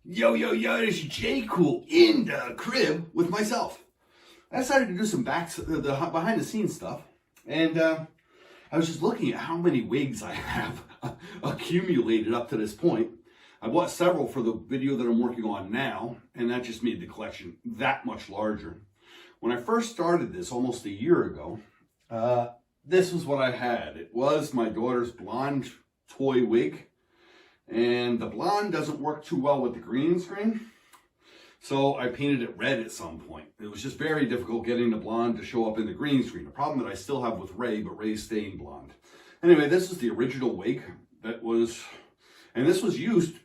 Yo, yo, yo, it's J. Cool in the crib with myself. I decided to do some behind the scenes stuff. And I was just looking at how many wigs I have accumulated up to this point. I bought several for the video that I'm working on now, and that just made the collection that much larger. When I first started this almost a year ago, this was what I had. It was my daughter's blonde toy wig. And the blonde doesn't work too well with the green screen. So I painted it red at some point. It was just very difficult getting the blonde to show up in the green screen. A problem that I still have with Ray, but Ray's staying blonde. Anyway, this is the original wig and this was used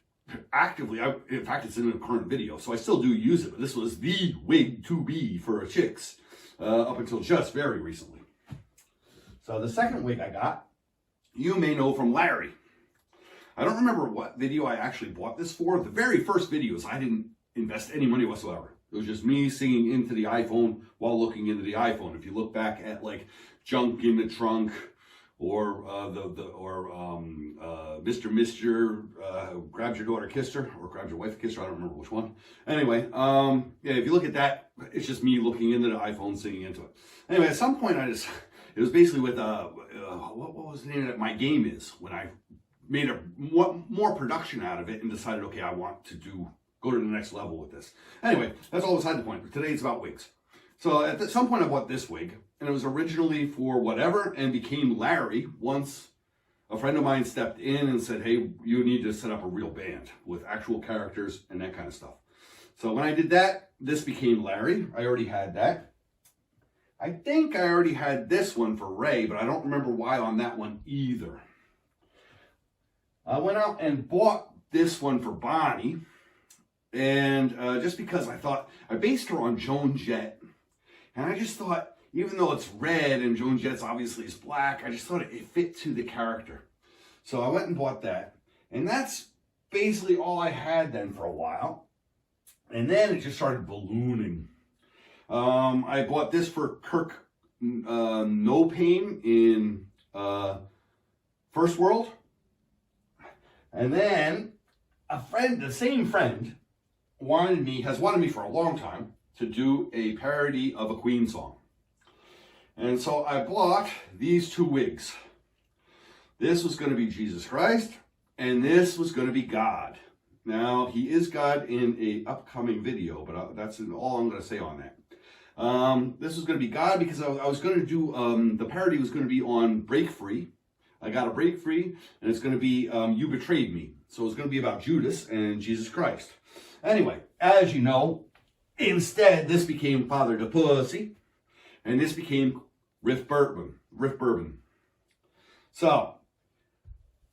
actively. In fact, it's in the current video, so I still do use it. But this was the wig to be for chicks up until just very recently. So the second wig I got, you may know from Larry. I don't remember what video I actually bought this for. The very first videos, I didn't invest any money whatsoever. It was just me singing into the iPhone while looking into the iPhone. If you look back at like Junk in the Trunk or Mr. Grabs Your Daughter, Kissed Her, or Grabs Your Wife, Kissed Her, I don't remember which one. Anyway, yeah, if you look at that, it's just me looking into the iPhone singing into it. Anyway, at some point it was basically with, what was the name of it? My Game Is, when I made a more production out of it and decided, okay, I want to go to the next level with this. Anyway, that's all beside the point. But today it's about wigs. So at some point I bought this wig, and it was originally for whatever and became Larry once a friend of mine stepped in and said, hey, you need to set up a real band with actual characters and that kind of stuff. So when I did that, this became Larry. I already had that. I think I already had this one for Ray, but I don't remember why on that one either. I went out and bought this one for Bonnie, and just because I based her on Joan Jett, and I just thought, even though it's red and Joan Jett's obviously is black, I just thought it fit to the character. So I went and bought that, and that's basically all I had then for a while, and then it just started ballooning. I bought this for Kirk No Pain in First World. And then a friend, the same friend, has wanted me for a long time to do a parody of a Queen song. And so I bought these two wigs. This was going to be Jesus Christ, and this was going to be God. Now, he is God in an upcoming video, but that's all I'm going to say on that. This was going to be God because I was going to do, the parody was going to be on Break Free. I got a Break Free, and it's going to be You Betrayed Me. So it's going to be about Judas and Jesus Christ. Anyway, as you know, instead, this became Father the Pussy, and this became Riff Bourbon. So,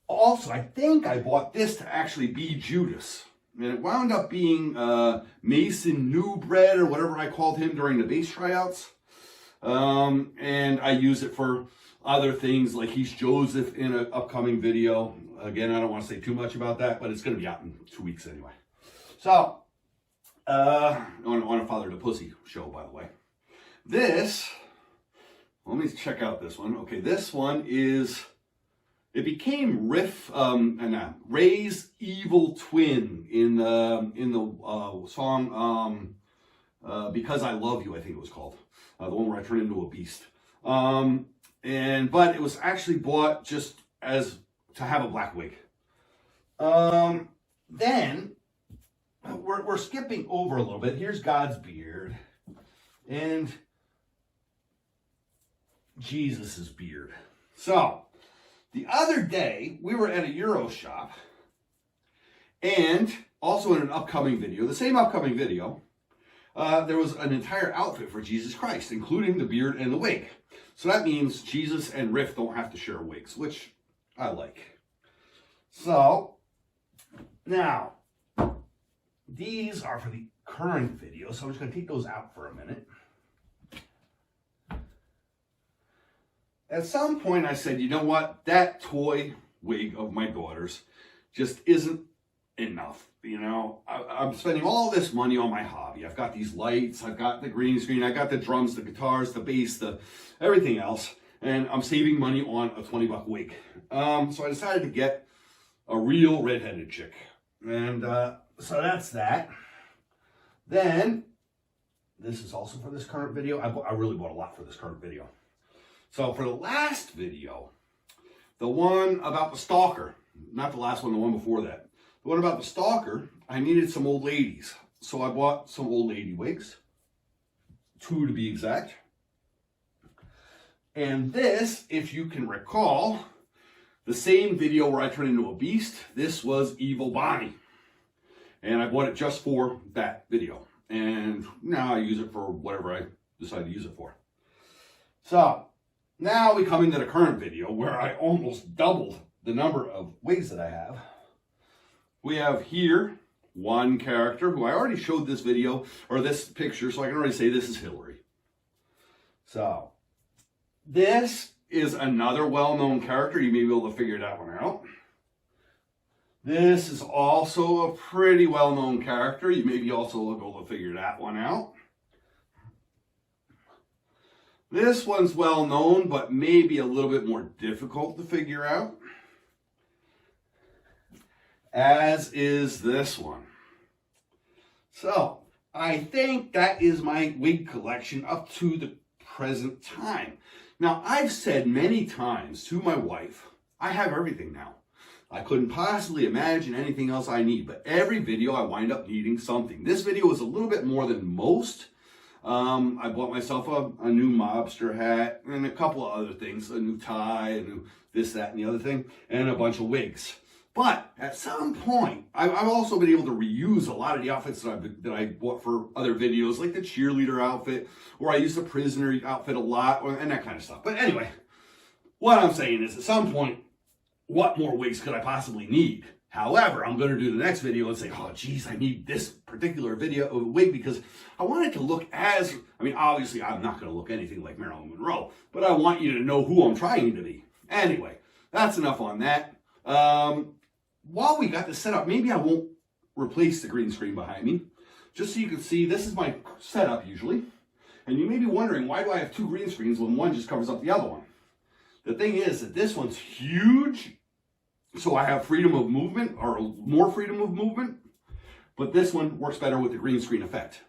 also, I think I bought this to actually be Judas. And it wound up being Mason Newbread, or whatever I called him during the bass tryouts. And I use it for other things, like he's Joseph in an upcoming video. Again, I don't want to say too much about that, but it's going to be out in 2 weeks anyway. So, on a Father the Pussy show, by the way. This, let me check out this one. Okay, this one it became Ray's evil twin in the song Because I Love You, I think it was called. The one where I turn into a beast. But it was actually bought just to have a black wig. Then we're skipping over a little bit. Here's God's beard and Jesus's beard. So the other day we were at a Euro shop, and also in an upcoming video, the same upcoming video, there was an entire outfit for Jesus Christ, including the beard and the wig. So that means Jesus and Riff don't have to share wigs, which I like. So, now, these are for the current video, so I'm just going to take those out for a minute. At some point I said, you know what, that toy wig of my daughter's just isn't enough. You know, I'm spending all this money on my hobby. I've got these lights, I've got the green screen, I got the drums, the guitars, the bass, everything else, and I'm saving money on a $20 wig. So I decided to get a real redheaded chick. And So that's that. Then, this is also for this current video. I really bought a lot for this current video. So for the last video, the one about the stalker, not the last one, the one before that. The one about the stalker, I needed some old ladies. So I bought some old lady wigs, 2 to be exact. And this, if you can recall, the same video where I turned into a beast, this was Evil Bonnie. And I bought it just for that video. And now I use it for whatever I decide to use it for. So, now we come into the current video where I almost doubled the number of wigs that I have. We have here one character who I already showed this video, or this picture, so I can already say this is Hillary. So, this is another well-known character. You may be able to figure that one out. This is also a pretty well-known character. You may be also able to figure that one out. This one's well-known, but maybe a little bit more difficult to figure out. As is this one. So, I think that is my wig collection up to the present time. Now, I've said many times to my wife, I have everything now. I couldn't possibly imagine anything else I need, but every video I wind up needing something. This video was a little bit more than most. I bought myself a new mobster hat and a couple of other things, a new tie, a new this, that, and the other thing, and a bunch of wigs. But at some point, I've also been able to reuse a lot of the outfits that I bought for other videos, like the cheerleader outfit, or I use the prisoner outfit a lot, and that kind of stuff. But anyway, what I'm saying is, at some point, what more wigs could I possibly need? However, I'm going to do the next video and say, oh, geez, I need this particular wig because I want it to look as, I mean, obviously, I'm not going to look anything like Marilyn Monroe, but I want you to know who I'm trying to be. Anyway, that's enough on that. While we got this set up, maybe I won't replace the green screen behind me. Just so you can see, this is my setup usually. And you may be wondering, why do I have 2 green screens when one just covers up the other one? The thing is that this one's huge, so I have freedom of movement, or more freedom of movement. But this one works better with the green screen effect.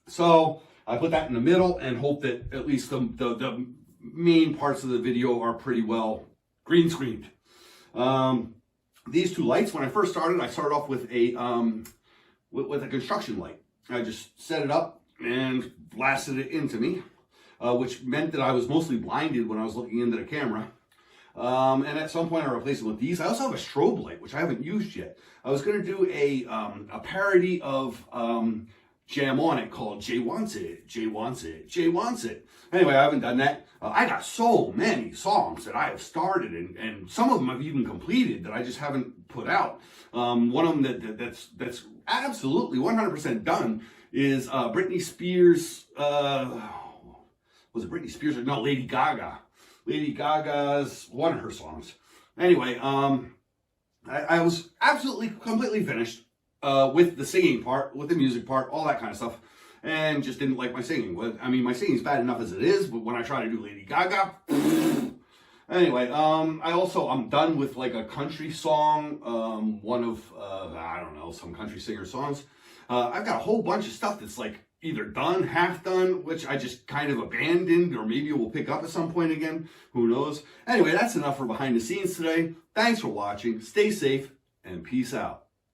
So I put that in the middle and hope that at least the main parts of the video are pretty well green screened. These 2 lights, when I first started off with a construction light. I just set it up and blasted it into me, which meant that I was mostly blinded when I was looking into the camera. And at some point I replaced it with these. I also have a strobe light, which I haven't used yet. I was going to do a parody of Jam On It called Jay Wants It, Jay Wants It, Jay Wants It. Anyway, I haven't done that. I got so many songs that I have started, and some of them I've even completed that I just haven't put out. One of them that's absolutely 100% done is Britney Spears. Was it Britney Spears or no? Lady Gaga. Lady Gaga's one of her songs. Anyway, I was absolutely completely finished with the singing part, with the music part, all that kind of stuff. And just didn't like my singing. I mean, my singing's bad enough as it is, but when I try to do Lady Gaga, anyway, I'm done with like a country song, one of, I don't know, some country singer songs. I've got a whole bunch of stuff that's like either done, half done, which I just kind of abandoned, or maybe we'll pick up at some point again, who knows. Anyway, that's enough for behind the scenes today. Thanks for watching, stay safe, and peace out.